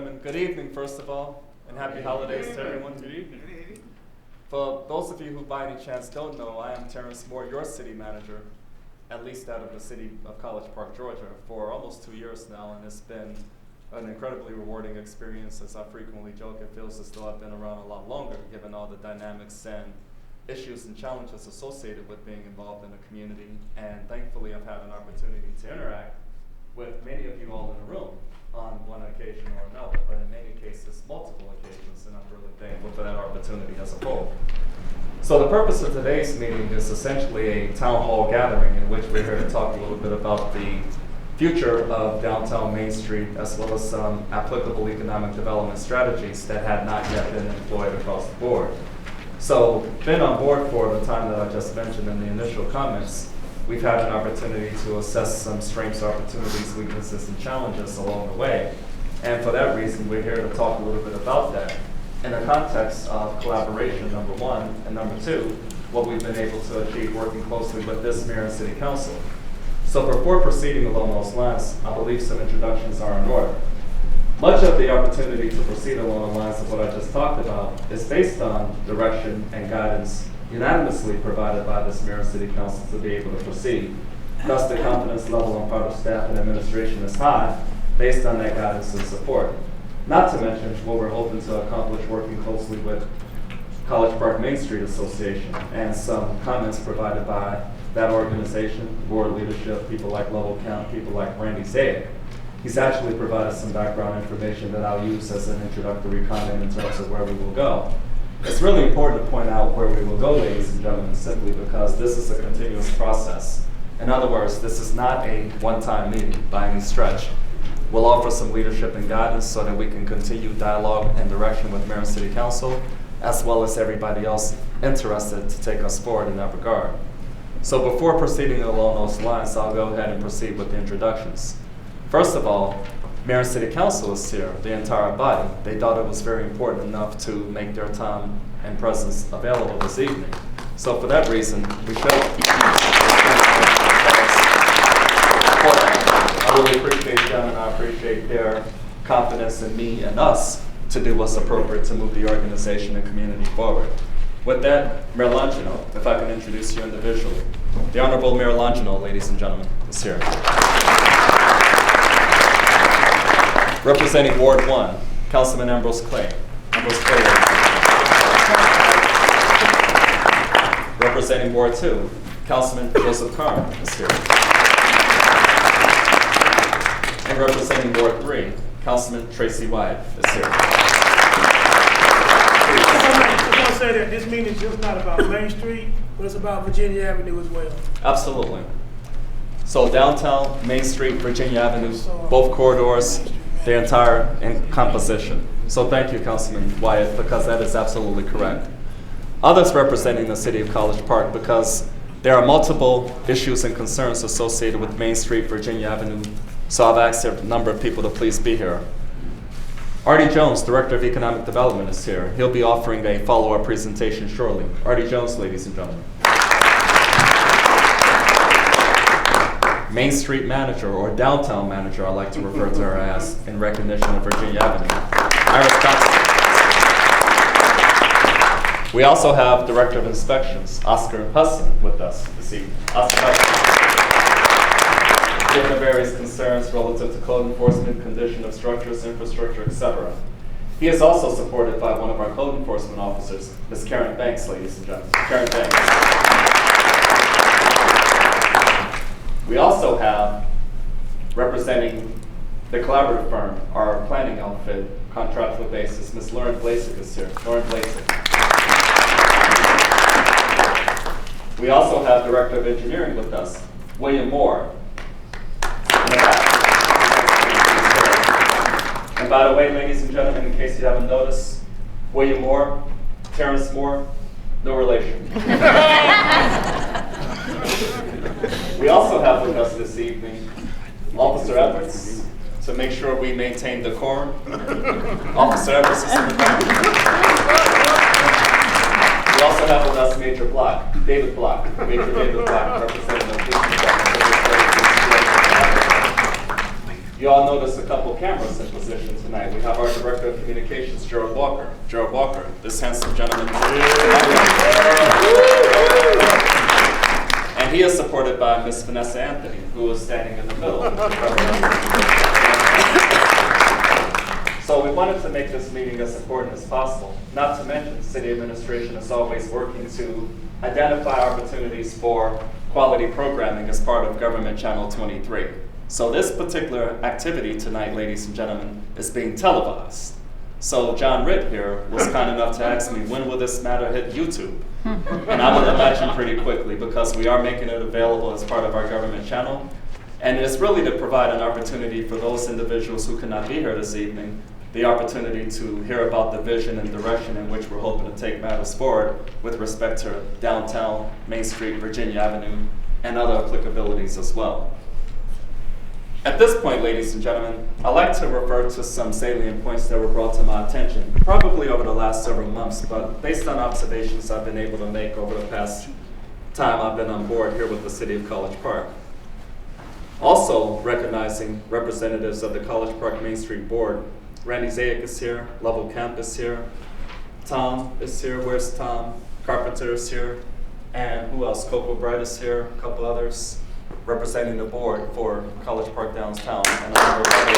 gentlemen, good evening, first of all, and happy holidays to everyone. Good evening. For those of you who by any chance don't know, I am Terrence Moore, your city manager, at least out of the city of College Park, Georgia, for almost 2 years now, and it's been an incredibly rewarding experience. As I frequently joke, it feels as though I've been around a lot longer, given all the dynamics and issues and challenges associated with being involved in the community. And thankfully, I've had an opportunity to interact with many of you all in the room on one occasion or another, but in many cases, multiple occasions, and I'm really thankful for that opportunity as a whole. So the purpose of today's meeting is essentially a town hall gathering in which we're here to talk a little bit about the future of downtown Main Street, as well as some applicable economic development strategies that had not yet been employed across the board. So, been on board for the time that I just mentioned in the initial comments, we've had an opportunity to assess some strengths, opportunities, weaknesses, and challenges along the way. And for that reason, we're here to talk a little bit about that in the context of collaboration, number one, and number two, what we've been able to achieve working closely with this mayor and city council. So before proceeding along those lines, I believe some introductions are in order. Much of the opportunity to proceed along the lines of what I just talked about is based on direction and guidance unanimously provided by this mayor and city council to be able to proceed. Thus, the confidence level on part of staff and administration is high based on that guidance and support. Not to mention what we're hoping to accomplish working closely with College Park Main Street Association and some comments provided by that organization, board leadership, people like Lovell Count, people like Randy Zayek. He's actually provided some background information that I'll use as an introductory comment in terms of where we will go. It's really important to point out where we will go, ladies and gentlemen, simply because this is a continuous process. In other words, this is not a one-time meeting by any stretch. We'll offer some leadership and guidance so that we can continue dialogue and direction with Mayor and City Council, as well as everybody else interested to take us forward in that regard. So before proceeding along those lines, I'll go ahead and proceed with the introductions. First of all, Mayor and City Council is here, the entire body. They thought it was very important enough to make their time and presence available this evening. So for that reason, we should. I really appreciate them, and I appreciate their confidence in me and us to do what's appropriate to move the organization and community forward. With that, Mayor Longino, if I can introduce you individually. The Honorable Mayor Longino, ladies and gentlemen, is here. Representing Ward 1, Councilman Ambrose Clay. Ambrose Clay. Representing Ward 2, Councilman Joseph Carn is here. And representing Ward 3, Councilman Tracy Wyatt is here. I want to say that this meeting is just not about Main Street, but it's about Virginia Avenue as well. Absolutely. So downtown, Main Street, Virginia Avenue, both corridors, the entire composition. So thank you, Councilman Wyatt, because that is absolutely correct. Others representing the city of College Park, because there are multiple issues and concerns associated with Main Street, Virginia Avenue, so I've asked a number of people to please be here. Artie Jones, Director of Economic Development, is here. He'll be offering a follow-up presentation shortly. Artie Jones, ladies and gentlemen. Main Street Manager, or Downtown Manager, I like to refer to her as, in recognition of Virginia Avenue. Iris Thompson. We also have Director of Inspections, Oscar Hudson, with us this evening. Oscar Hudson. Given the various concerns relative to code enforcement, condition of structures, infrastructure, etc. He is also supported by one of our code enforcement officers, Ms. Karen Banks, ladies and gentlemen. Karen Banks. We also have, representing the collaborative firm, our planning outfit, contractual basis, Ms. Lauren Blasik is here. Lauren Blasik. We also have Director of Engineering with us, William Moore. And by the way, ladies and gentlemen, in case you haven't noticed, William Moore, Terrence Moore, no relation. We also have with us this evening Officer Edwards, to make sure we maintain decorum. Officer Edwards is in the back. We also have with us Major Block, David Block, Major David Block, representing the police department. You all notice a couple cameras in position tonight. We have our Director of Communications, Gerald Walker. Gerald Walker, this handsome gentleman. And he is supported by Miss Vanessa Anthony, who is standing in the middle. So we wanted to make this meeting as important as possible. Not to mention, city administration is always working to identify opportunities for quality programming as part of Government Channel 23. So this particular activity tonight, ladies and gentlemen, is being televised. So John Ritt here was kind enough to ask me, when will this matter hit YouTube? And I would imagine pretty quickly, because we are making it available as part of our government channel. And it's really to provide an opportunity for those individuals who cannot be here this evening, the opportunity to hear about the vision and direction in which we're hoping to take matters forward with respect to downtown, Main Street, Virginia Avenue, and other applicabilities as well. At this point, ladies and gentlemen, I'd like to refer to some salient points that were brought to my attention, probably over the last several months, but based on observations I've been able to make over the past time I've been on board here with the City of College Park. Also recognizing representatives of the College Park Main Street Board. Randy Zayak is here, Lovell Camp is here, Tom is here, where's Tom? Carpenter is here, and who else? Coco Bright is here, a couple others representing the board for College Park Downtown. And a number of others.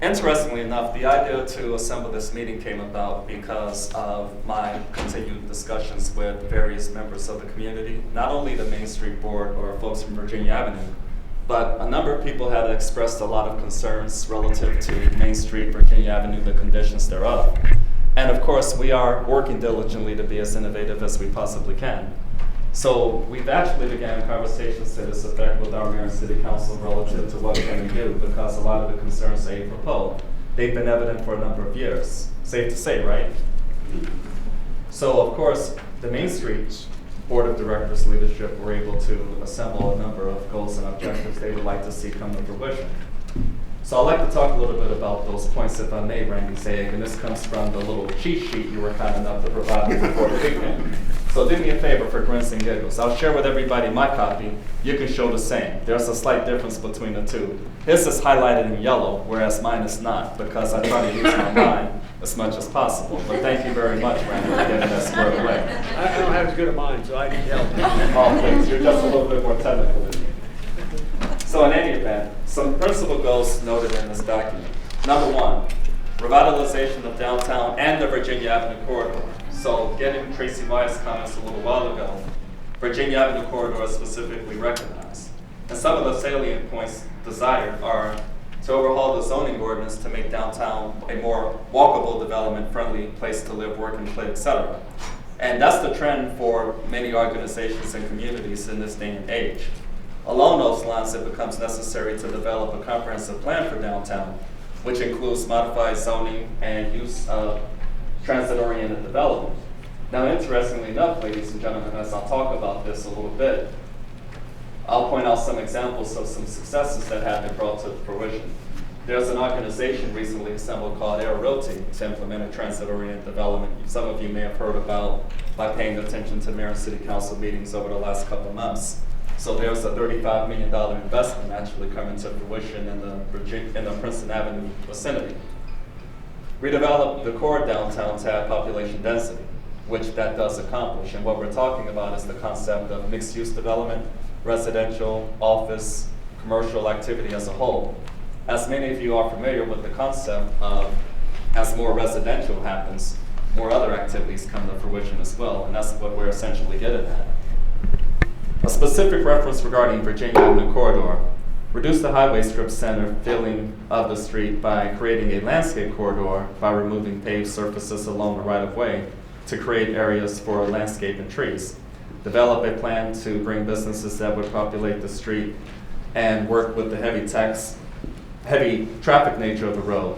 Interestingly enough, the idea to assemble this meeting came about because of my continued discussions with various members of the community, not only the Main Street Board or folks from Virginia Avenue, but a number of people have expressed a lot of concerns relative to Main Street, Virginia Avenue, the conditions thereof. And of course, we are working diligently to be as innovative as we possibly can. So we've actually began conversations to this effect with our mayor and city council relative to what can we do, because a lot of the concerns they propose, they've been evident for a number of years. Safe to say, right? So of course, the Main Street Board of Directors leadership were able to assemble a number of goals and objectives they would like to see come to fruition. So I'd like to talk a little bit about those points, if I may, Randy Zayak, and this comes from the little cheat sheet you were kind enough to provide me before the weekend. So do me a favor for grins and giggles. I'll share with everybody my copy. You can show the same. There's a slight difference between the two. His is highlighted in yellow, whereas mine is not, because I try to use my mind as much as possible. But thank you very much, Randy, for getting that squared away. I don't have as good a mind, so I need help. Oh, please, you're just a little bit more technical than me. So in any event, some principal goals noted in this document. Number one, revitalization of downtown and the Virginia Avenue corridor. So getting Tracy Wyatt's comments a little while ago, Virginia Avenue corridor is specifically recognized. And some of the salient points desired are to overhaul the zoning ordinance to make downtown a more walkable, development-friendly place to live, work, and play, etc. And that's the trend for many organizations and communities in this day and age. Along those lines, it becomes necessary to develop a comprehensive plan for downtown, which includes modified zoning and use of transit-oriented development. Now, interestingly enough, ladies and gentlemen, as I'll talk about this a little bit, I'll point out some examples of some successes that have been brought to fruition. There's an organization recently assembled called Air Realty to implement a transit-oriented development. Some of you may have heard about by paying attention to mayor and city council meetings over the last couple of months. So there's a $35 million investment actually coming to fruition in the Princeton Avenue vicinity. Redevelop the core downtown to have population density, which that does accomplish. And what we're talking about is the concept of mixed-use development, residential, office, commercial activity as a whole. As many of you are familiar with the concept of, as more residential happens, more other activities come to fruition as well, and that's what we're essentially getting at. A specific reference regarding Virginia Avenue corridor. Reduce the highway strip center filling of the street by creating a landscape corridor by removing paved surfaces along the right-of-way to create areas for landscape and trees. Develop a plan to bring businesses that would populate the street and work with the heavy traffic nature of the road.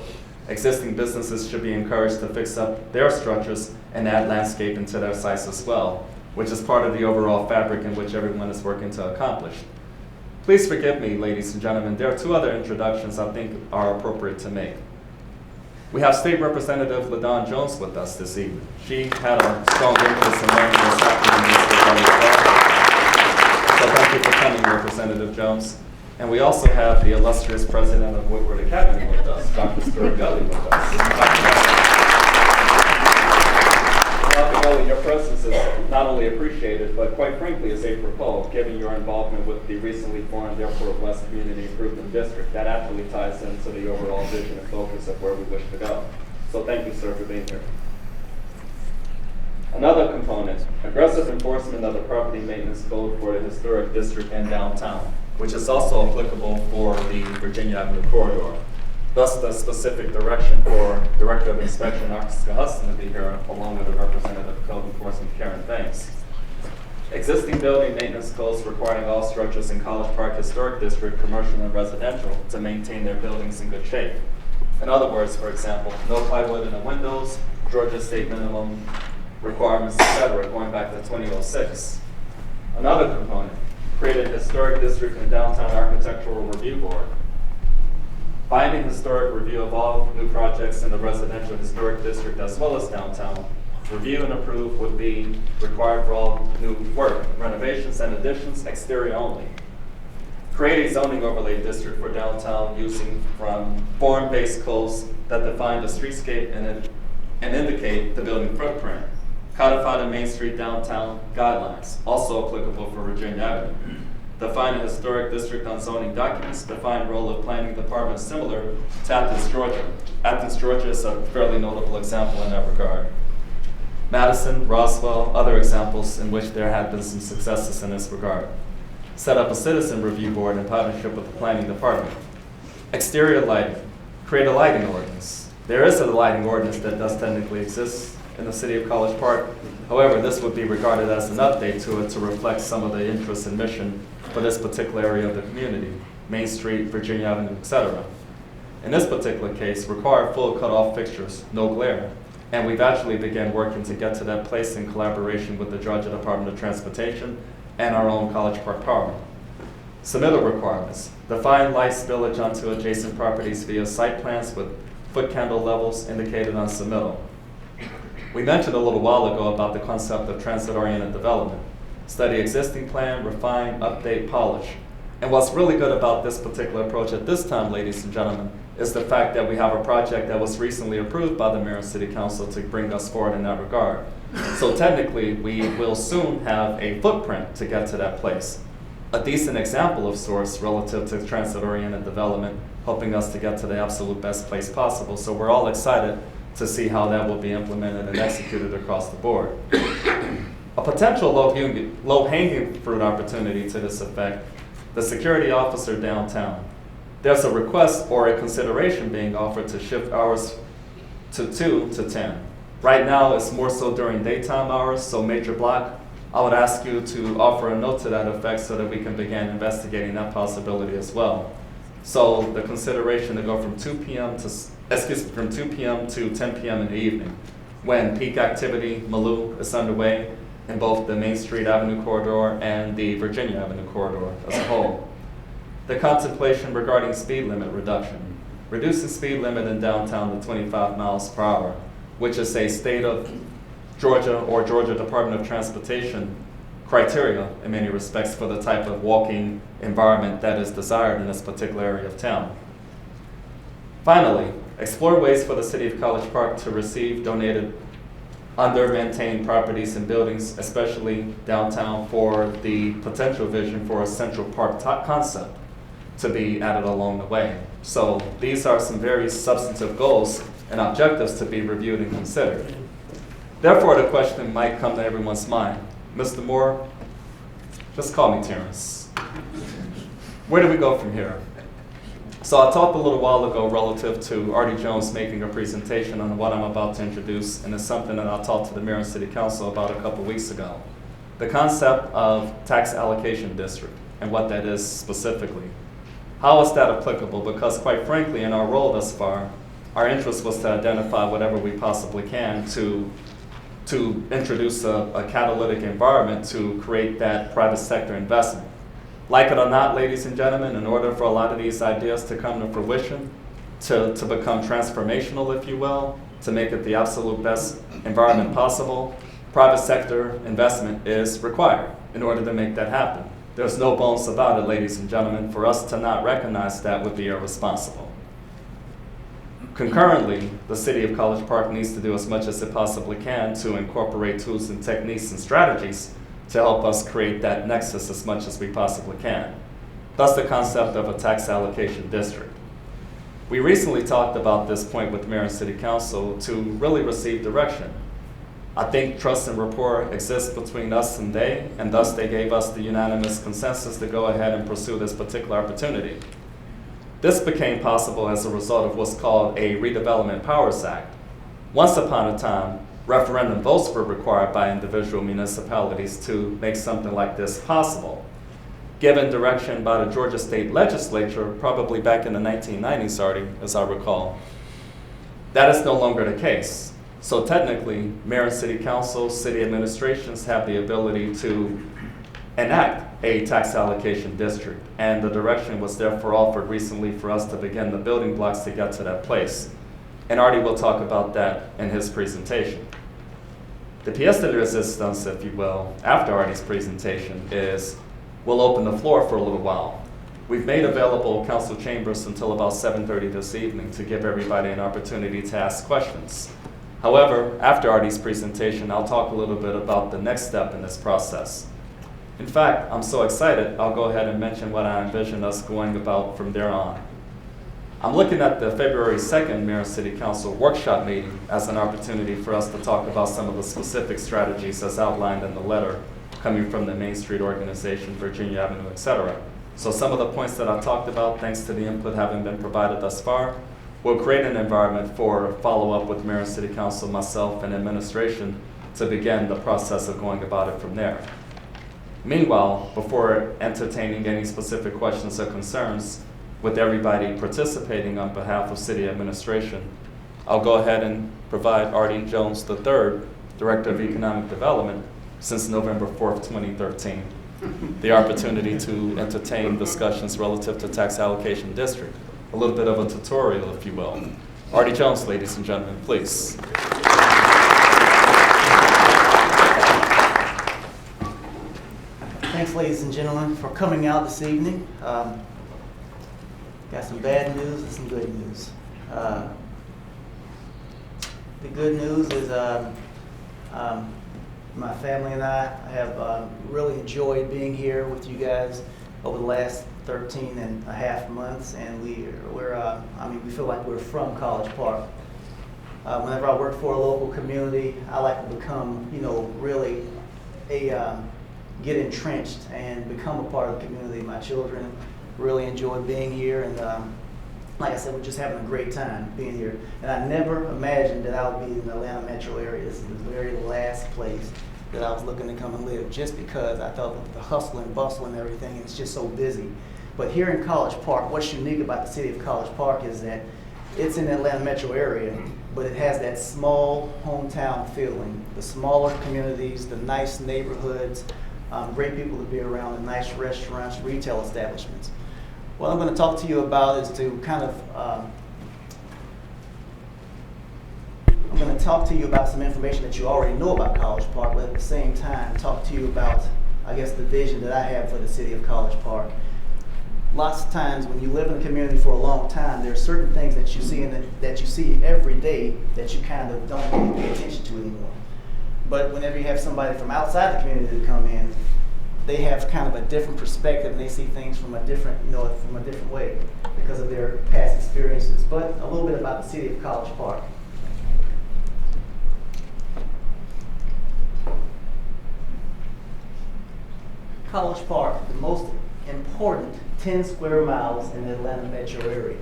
Existing businesses should be encouraged to fix up their structures and add landscape into their sites as well, which is part of the overall fabric in which everyone is working to accomplish. Please forgive me, ladies and gentlemen, there are two other introductions I think are appropriate to make. We have State Representative LaDon Jones with us this evening. She had a strong interest in learning what's happening in this regard as well. So thank you for coming, Representative Jones. And we also have the illustrious president of Woodward Academy with us, Dr. Stuart Gully with us. Dr. Gully, your presence is not only appreciated, but quite frankly is apropos, given your involvement with the recently formed Airport West Community Improvement District. That actually ties into the overall vision and focus of where we wish to go. So thank you, sir, for being here. Another component, aggressive enforcement of the property maintenance code for the historic district and downtown, which is also applicable for the Virginia Avenue corridor. Thus, the specific direction for Director of Inspection, Oscar Hudson, to be here, along with the representative of Code Enforcement, Karen Banks. Existing building maintenance codes requiring all structures in College Park Historic District, commercial and residential, to maintain their buildings in good shape. In other words, for example, no plywood in the windows, Georgia State minimum requirements, etc., going back to 2006. Another component, created Historic District and Downtown Architectural Review Board. Binding historic review of all new projects in the residential historic district as well as downtown. Review and approve would be required for all new work, renovations and additions, exterior only. Create a zoning overlay district for downtown using from form-based codes that define the streetscape and indicate the building footprint. Codify the Main Street downtown guidelines, also applicable for Virginia Avenue. Define a historic district on zoning documents. Define role of planning department similar to Athens, Georgia. Athens, Georgia is a fairly notable example in that regard. Madison, Roswell, other examples in which there have been some successes in this regard. Set up a citizen review board in partnership with the planning department. Exterior lighting. Create a lighting ordinance. There is a lighting ordinance that does technically exist in the city of College Park. However, this would be regarded as an update to it to reflect some of the interest and mission for this particular area of the community, Main Street, Virginia Avenue, etc. In this particular case, require full cutoff fixtures, no glare. And we've actually begun working to get to that place in collaboration with the Georgia Department of Transportation and our own College Park Power. Submittal requirements. Define light spillage onto adjacent properties via site plans with foot candle levels indicated on submittal. We mentioned a little while ago about the concept of transit-oriented development. Study existing plan, refine, update, polish. And what's really good about this particular approach at this time, ladies and gentlemen, is the fact that we have a project that was recently approved by the Mayor and City Council to bring us forward in that regard. So technically, we will soon have a footprint to get to that place. A decent example of sorts relative to transit-oriented development, helping us to get to the absolute best place possible. So we're all excited to see how that will be implemented and executed across the board. A potential low-hanging fruit opportunity to this effect, the security officer downtown. There's a request or a consideration being offered to shift hours to 2 to 10. Right now, it's more so during daytime hours, so major block. I would ask you to offer a note to that effect so that we can begin investigating that possibility as well. So the consideration to go from 2 p.m. to 10 p.m. in the evening, when peak activity, Malou, is underway in both the Main Street Avenue corridor and the Virginia Avenue corridor as a whole. The contemplation regarding speed limit reduction. Reducing speed limit in downtown to 25 miles per hour, which is a state of Georgia or Georgia Department of Transportation criteria in many respects for the type of walking environment that is desired in this particular area of town. Finally, explore ways for the City of College Park to receive donated under-maintained properties and buildings, especially downtown, for the potential vision for a Central Park concept to be added along the way. So these are some very substantive goals and objectives to be reviewed and considered. Therefore, the question might come to everyone's mind, Mr. Moore, just call me Terrence. Where do we go from here? So I talked a little while ago relative to Artie Jones making a presentation on what I'm about to introduce, and it's something that I talked to the Mayor and City Council about a couple weeks ago. The concept of tax allocation district and what that is specifically. How is that applicable? Because quite frankly, in our role thus far, our interest was to identify whatever we possibly can to introduce a catalytic environment to create that private sector investment. Like it or not, ladies and gentlemen, in order for a lot of these ideas to come to fruition, to become transformational, if you will, to make it the absolute best environment possible, private sector investment is required in order to make that happen. There's no bones about it, ladies and gentlemen. For us to not recognize that would be irresponsible. Concurrently, the City of College Park needs to do as much as it possibly can to incorporate tools and techniques and strategies to help us create that nexus as much as we possibly can. Thus the concept of a tax allocation district. We recently talked about this point with Mayor and City Council to really receive direction. I think trust and rapport exists between us and they, and thus they gave us the unanimous consensus to go ahead and pursue this particular opportunity. This became possible as a result of what's called a Redevelopment Powers Act. Once upon a time, referendum votes were required by individual municipalities to make something like this possible. Given direction by the Georgia State Legislature, probably back in the 1990s already, as I recall, that is no longer the case. So technically, Mayor and City Council, city administrations have the ability to enact a tax allocation district, and the direction was therefore offered recently for us to begin the building blocks to get to that place. And Artie will talk about that in his presentation. The pièce de résistance, if you will, after Artie's presentation is we'll open the floor for a little while. We've made available council chambers until about 7:30 this evening to give everybody an opportunity to ask questions. However, after Artie's presentation, I'll talk a little bit about the next step in this process. In fact, I'm so excited, I'll go ahead and mention what I envision us going about from there on. I'm looking at the February 2nd Mayor and City Council workshop meeting as an opportunity for us to talk about some of the specific strategies as outlined in the letter coming from the Main Street organization, Virginia Avenue, etc. So some of the points that I talked about, thanks to the input having been provided thus far, will create an environment for follow-up with Mayor and City Council, myself, and administration to begin the process of going about it from there. Meanwhile, before entertaining any specific questions or concerns, with everybody participating on behalf of City Administration, I'll go ahead and provide Artie Jones III, Director of Economic Development, since November 4th, 2013, the opportunity to entertain discussions relative to tax allocation district. A little bit of a tutorial, if you will. Artie Jones, ladies and gentlemen, please. Thanks, ladies and gentlemen, for coming out this evening. Got some bad news and some good news. The good news is my family and I have really enjoyed being here with you guys over the last 13 and a half months, and we feel like we're from College Park. Whenever I work for a local community, I like to become, really get entrenched and become a part of the community. My children really enjoy being here, and like I said, we're just having a great time being here. And I never imagined that I would be in the Atlanta metro area. This is the very last place that I was looking to come and live, just because I thought the hustle and bustle and everything, it's just so busy. But here in College Park, what's unique about the city of College Park is that it's in the Atlanta metro area, but it has that small hometown feeling, the smaller communities, the nice neighborhoods, great people to be around, and nice restaurants, retail establishments. What I'm going to talk to you about is to kind of, I'm going to talk to you about some information that you already know about College Park, but at the same time talk to you about, I guess, the vision that I have for the city of College Park. Lots of times when you live in a community for a long time, there are certain things that you see that you see every day that you kind of don't really pay attention to anymore. But whenever you have somebody from outside the community to come in, they have kind of a different perspective, and they see things from a different, from a different way because of their past experiences. But a little bit about the city of College Park. College Park, the most important 10 square miles in the Atlanta metro area.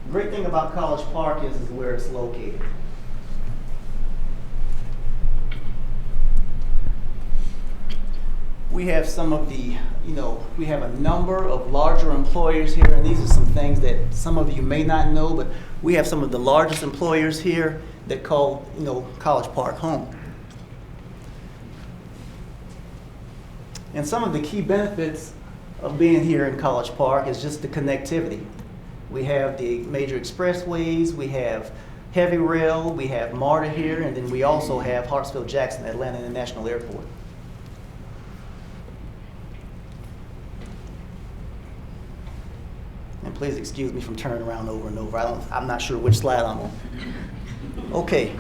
The great thing about College Park is where it's located. We have some of the, we have a number of larger employers here, and these are some things that some of you may not know, but we have some of the largest employers here that call, College Park home. And some of the key benefits of being here in College Park is just the connectivity. We have the major expressways, we have Heavy Rail, we have MARTA here, and then we also have Hartsfield-Jackson, Atlanta International Airport. And please excuse me from turning around over and over. I'm not sure which slide I'm on. Okay.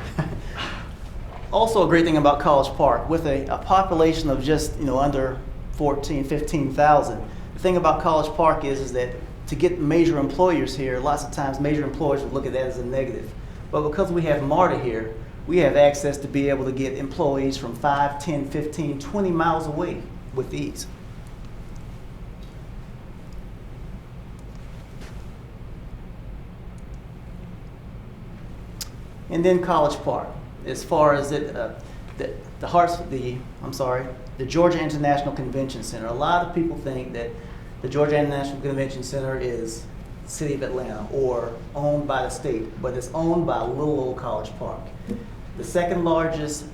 Also a great thing about College Park, with a population of just under 14, 15,000, the thing about College Park is that to get major employers here, lots of times major employers would look at that as a negative. But because we have MARTA here, we have access to be able to get employees from 5, 10, 15, 20 miles away with ease. And then College Park, as far as the Georgia International Convention Center. A lot of people think that the Georgia International Convention Center is the city of Atlanta or owned by the state, but it's owned by little old College Park. The second largest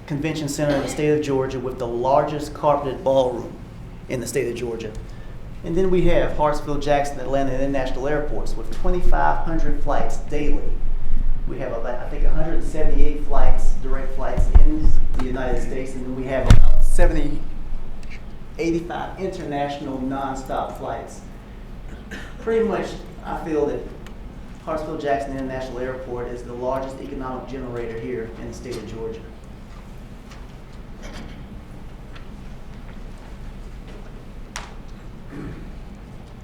convention center in the state of Georgia, with the largest carpeted ballroom in the state of Georgia. And then we have Hartsfield-Jackson, Atlanta International Airports with 2,500 flights daily. We have about, I think, 178 flights, direct flights in the United States, and then we have about 85 international nonstop flights. Pretty much, I feel that Hartsfield-Jackson International Airport is the largest economic generator here in the state of Georgia.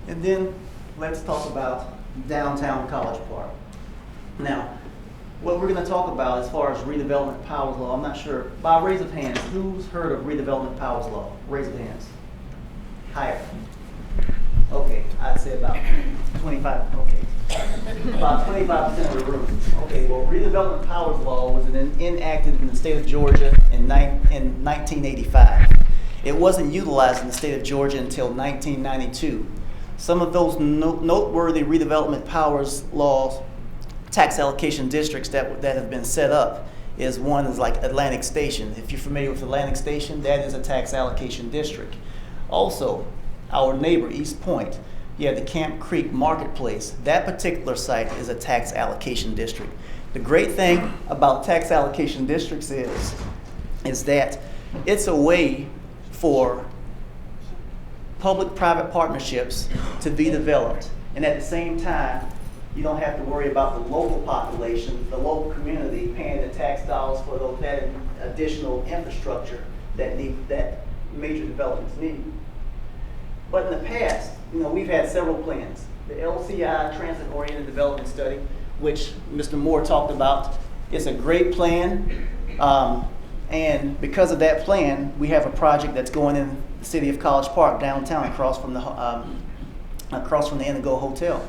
And then let's talk about downtown College Park. Now, what we're going to talk about as far as redevelopment powers law, I'm not sure, by raise of hands, who's heard of redevelopment powers law? Raise of hands. Higher. Okay, I'd say about 25, okay. About 25% of the room. Okay, well, redevelopment powers law was enacted in the state of Georgia in 1985. It wasn't utilized in the state of Georgia until 1992. Some of those noteworthy redevelopment powers laws, tax allocation districts that have been set up, is one is like Atlantic Station. If you're familiar with Atlantic Station, that is a tax allocation district. Also, our neighbor, East Point, you have the Camp Creek Marketplace. That particular site is a tax allocation district. The great thing about tax allocation districts is that it's a way for public-private partnerships to be developed. And at the same time, you don't have to worry about the local population, the local community paying the tax dollars for that additional infrastructure that major developments need. But in the past, we've had several plans. The LCI, Transit Oriented Development Study, which Mr. Moore talked about, it's a great plan. And because of that plan, we have a project that's going in the city of College Park downtown, across from the Indigo Hotel,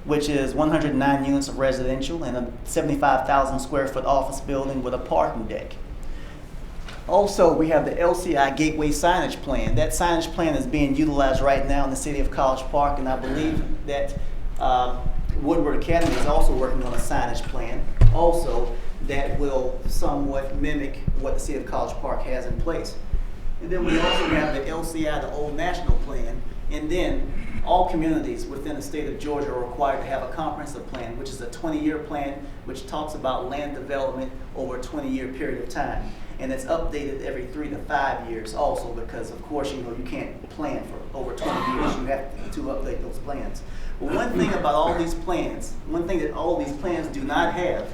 which is 109 units of residential and a 75,000 square foot office building with a parking deck. Also, we have the LCI Gateway Signage Plan. That signage plan is being utilized right now in the city of College Park, and I believe that Woodward Academy is also working on a signage plan also that will somewhat mimic what the city of College Park has in place. And then we also have the LCI, the Old National Plan, and then all communities within the state of Georgia are required to have a comprehensive plan, which is a 20-year plan, which talks about land development over a 20-year period of time. And it's updated every 3 to 5 years also, because of course, you can't plan for over 20 years. You have to update those plans. But one thing about all these plans, one thing that all these plans do not have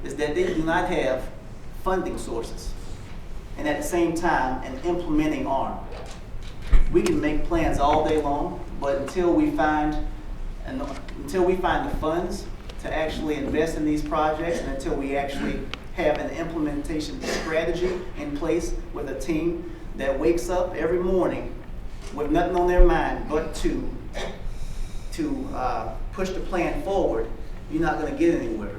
is that they do not have funding sources. And at the same time, an implementing arm. We can make plans all day long, but until we find the funds to actually invest in these projects, and until we actually have an implementation strategy in place with a team that wakes up every morning with nothing on their mind but to push the plan forward, you're not going to get anywhere.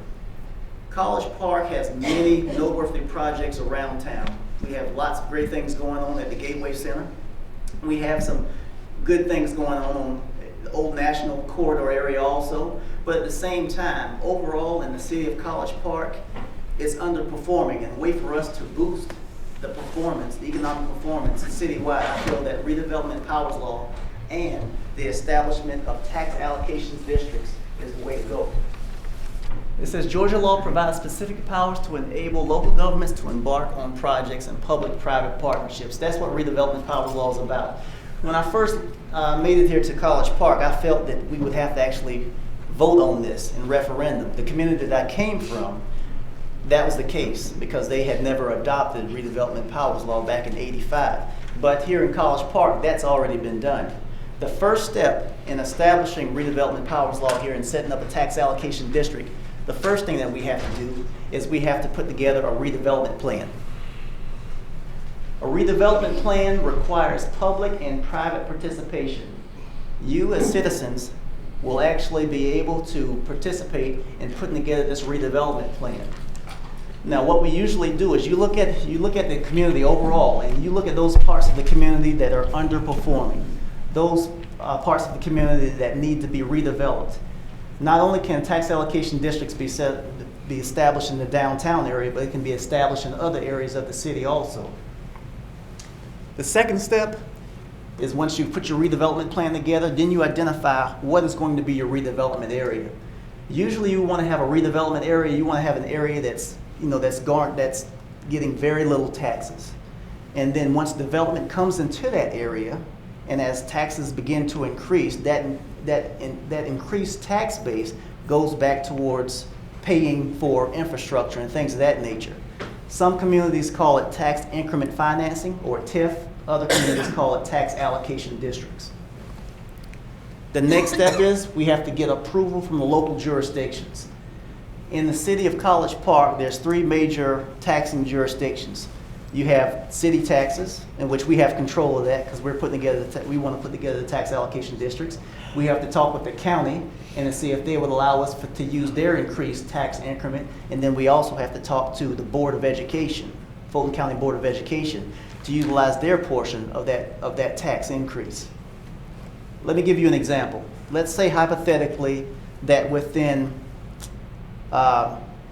College Park has many noteworthy projects around town. We have lots of great things going on at the Gateway Center. We have some good things going on the Old National Corridor area also. But at the same time, overall in the city of College Park, it's underperforming. And a way for us to boost the performance, the economic performance citywide, I feel that redevelopment powers law and the establishment of tax allocation districts is the way to go. It says Georgia law provides specific powers to enable local governments to embark on projects and public-private partnerships. That's what redevelopment powers law is about. When I first made it here to College Park, I felt that we would have to actually vote on this in referendum. The community that I came from, that was the case because they had never adopted redevelopment powers law back in '85. But here in College Park, that's already been done. The first step in establishing redevelopment powers law here and setting up a tax allocation district, the first thing that we have to do is we have to put together a redevelopment plan. A redevelopment plan requires public and private participation. You as citizens will actually be able to participate in putting together this redevelopment plan. Now, what we usually do is you look at the community overall, and you look at those parts of the community that are underperforming, those parts of the community that need to be redeveloped. Not only can tax allocation districts be established in the downtown area, but it can be established in other areas of the city also. The second step is once you put your redevelopment plan together, then you identify what is going to be your redevelopment area. Usually you want to have a redevelopment area, you want to have an area that's getting very little taxes. And then once development comes into that area, and as taxes begin to increase, that increased tax base goes back towards paying for infrastructure and things of that nature. Some communities call it tax increment financing, or TIF. Other communities call it tax allocation districts. The next step is we have to get approval from the local jurisdictions. In the city of College Park, there's 3 major taxing jurisdictions. You have city taxes, in which we have control of that because we're putting together we want to put together the tax allocation districts. We have to talk with the county and to see if they would allow us to use their increased tax increment. And then we also have to talk to the Board of Education, Fulton County Board of Education, to utilize their portion of that tax increase. Let me give you an example. Let's say hypothetically that within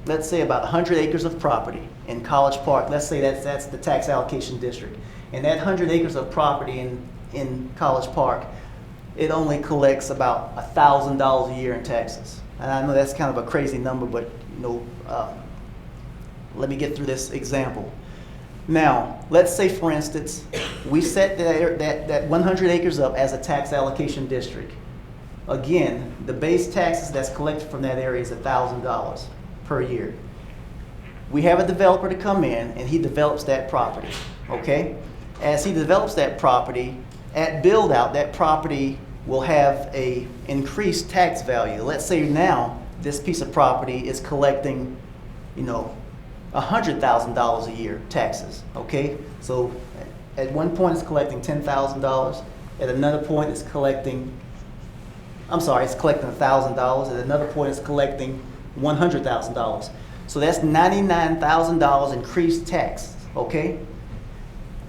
let's say about 100 acres of property in College Park, let's say that's the tax allocation district. And that 100 acres of property in College Park, it only collects about $1,000 a year in taxes. And I know that's kind of a crazy number, but let me get through this example. Now, let's say for instance, we set that 100 acres up as a tax allocation district. Again, the base taxes that's collected from that area is $1,000 per year. We have a developer to come in and he develops that property, okay? As he develops that property, at build out, that property will have a increased tax value. Let's say now this piece of property is collecting, $100,000 a year taxes, okay? So at one point it's collecting $10,000. At another point it's collecting $1,000. At another point it's collecting $100,000. So that's $99,000 increased tax, okay?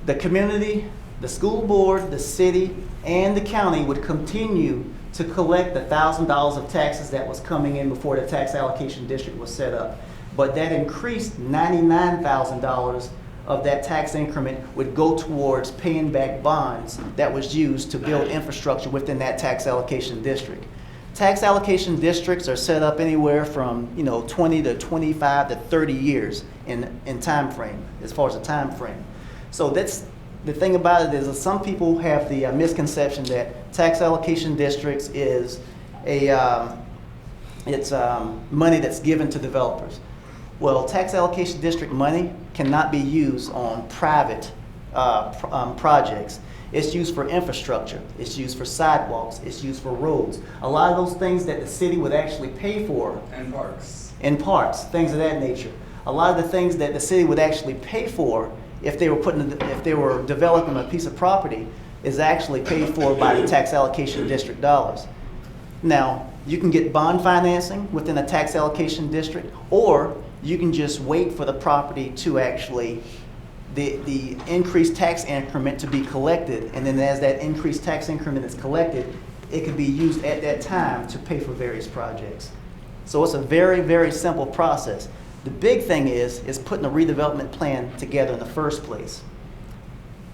The community, the school board, the city, and the county would continue to collect the $1,000 of taxes that was coming in before the tax allocation district was set up. But that increased $99,000 of that tax increment would go towards paying back bonds that was used to build infrastructure within that tax allocation district. Tax allocation districts are set up anywhere from 20 to 25 to 30 years in time frame, as far as the time frame. So that's the thing about it is that some people have the misconception that tax allocation districts is money that's given to developers. Well, tax allocation district money cannot be used on private projects. It's used for infrastructure. It's used for sidewalks. It's used for roads. A lot of those things that the city would actually pay for. And parks. In parks, things of that nature. A lot of the things that the city would actually pay for if they were developing a piece of property is actually paid for by the tax allocation district dollars. Now, you can get bond financing within a tax allocation district, or you can just wait for the property to actually the increased tax increment to be collected, and then as that increased tax increment is collected, it can be used at that time to pay for various projects. So it's a very, very simple process. The big thing is putting a redevelopment plan together in the first place.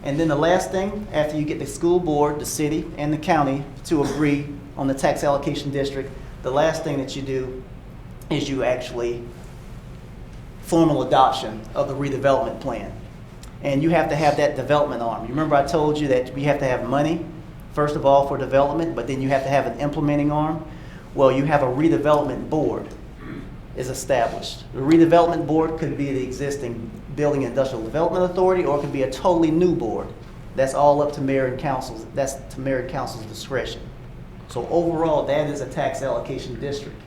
And then the last thing, after you get the school board, the city, and the county to agree on the tax allocation district, the last thing that you do is you actually formal adoption of the redevelopment plan. And you have to have that development arm. You remember I told you that we have to have money, first of all, for development, but then you have to have an implementing arm. Well, you have a redevelopment board is established. The redevelopment board could be the existing Building and Industrial Development Authority, or it could be a totally new board. That's all up to mayor and council's, that's to mayor and council's discretion. So overall, that is a tax allocation district.